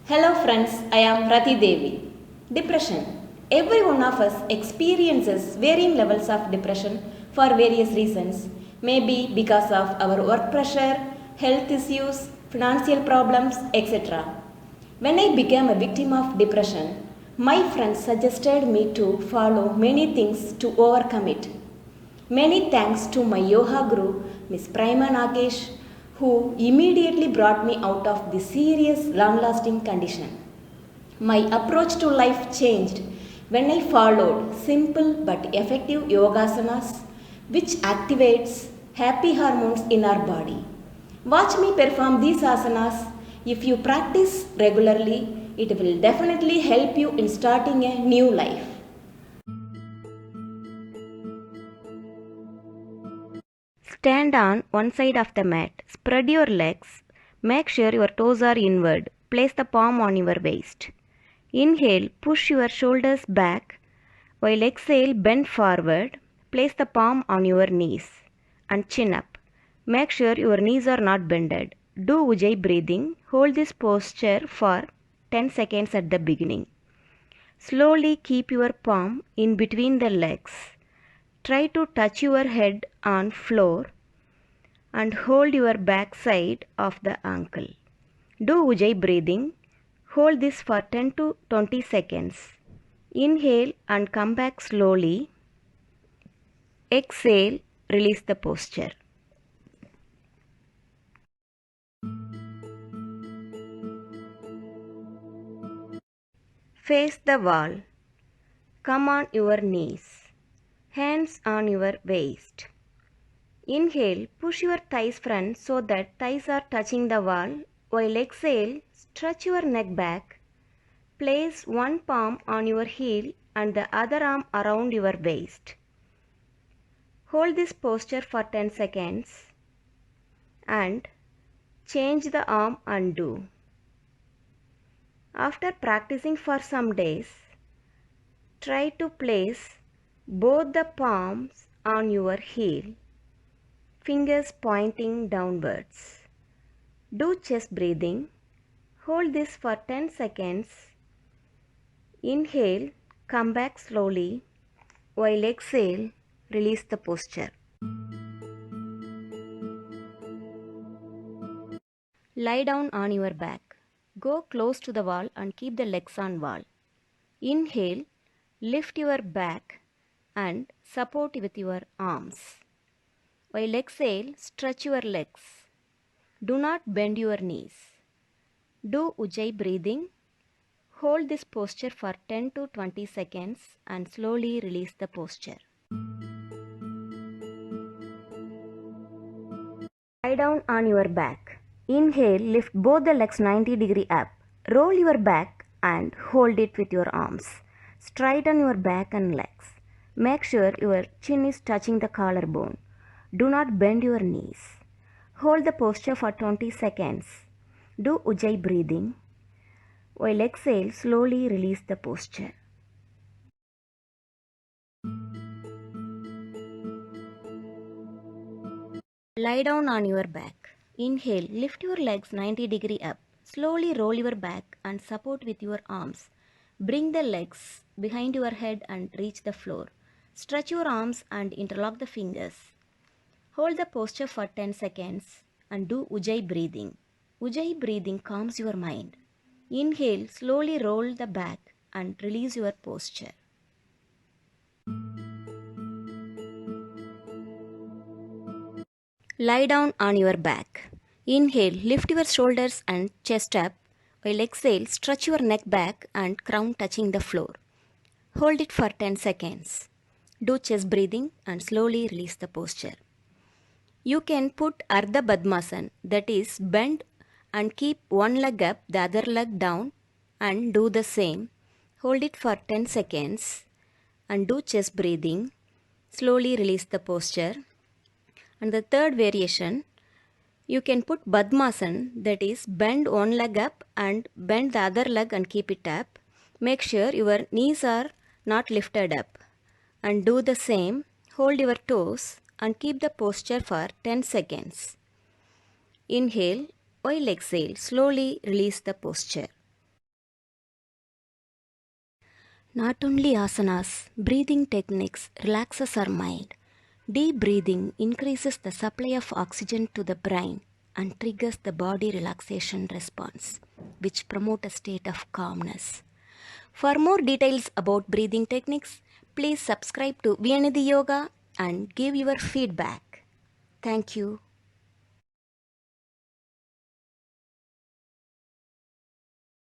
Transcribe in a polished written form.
Hello friends, I am Rati Devi. Depression. Every one of us experiences varying levels of depression for various reasons. Maybe because of our work pressure, health issues, financial problems, etc. When I became a victim of depression, my friends suggested me to follow many things to overcome it. Many thanks to my yoga guru, Miss Prima Nagesh, who immediately brought me out of this serious, long lasting condition. My approach to life changed when I followed simple but effective yogasanas, which activates happy hormones in our body. Watch me perform these asanas. If you practice regularly, it will definitely help you in starting a new life. Stand on one side of the mat. Spread your legs. Make sure your toes are inward. Place the palm on your waist. Inhale, push your shoulders back. While exhale, bend forward. Place the palm on your knees and chin up. Make sure your knees are not bended. Do Ujjayi breathing. Hold this posture for 10 seconds at the beginning. Slowly keep your palm in between the legs. Try to touch your head on floor and hold your back side of the ankle. Do Ujjayi breathing. Hold this for 10 to 20 seconds. Inhale and come back slowly. Exhale, release the posture. Face the wall. Come on your knees. Hands on your waist. Inhale, push your thighs front so that thighs are touching the wall. While exhale, stretch your neck back. Place one palm on your heel and the other arm around your waist. Hold this posture for 10 seconds and change the arm and do. After practicing for some days, try to place both the palms on your heel, fingers pointing downwards. Do chest breathing. Hold this for 10 seconds. Inhale, come back slowly. While exhale, release the posture. Lie down on your back. Go close to the wall and keep the legs on wall. Inhale, lift your back and support with your arms. While exhale, stretch your legs. Do not bend your knees. Do Ujjayi breathing. Hold this posture for 10 to 20 seconds and slowly release the posture. Lie down on your back. Inhale, lift both the legs 90-degree up. Roll your back and hold it with your arms. Straighten your back and legs. Make sure your chin is touching the collarbone. Do not bend your knees. Hold the posture for 20 seconds. Do Ujjayi breathing. While exhale, slowly release the posture. Lie down on your back. Inhale, lift your legs 90-degree up. Slowly roll your back and support with your arms. Bring the legs behind your head and reach the floor. Stretch your arms and interlock the fingers. Hold the posture for 10 seconds and do Ujjayi breathing. Ujjayi breathing calms your mind. Inhale, slowly roll the back and release your posture. Lie down on your back. Inhale, lift your shoulders and chest up. While exhale, stretch your neck back and crown touching the floor. Hold it for 10 seconds. Do chest breathing and slowly release the posture. You can put Ardha Padmasana, that is, bend and keep one leg up, the other leg down, and do the same. Hold it for 10 seconds and do chest breathing. Slowly release the posture. And the third variation, you can put Padmasana, that is, bend one leg up and bend the other leg and keep it up. Make sure your knees are not lifted up. And do the same. Hold your toes and keep the posture for 10 seconds. Inhale, while exhale, slowly release the posture. Not only asanas, breathing techniques relaxes our mind. Deep breathing increases the supply of oxygen to the brain and triggers the body relaxation response, which promote a state of calmness. For more details about breathing techniques, please subscribe to Viyanidhi Yoga and give your feedback. Thank you.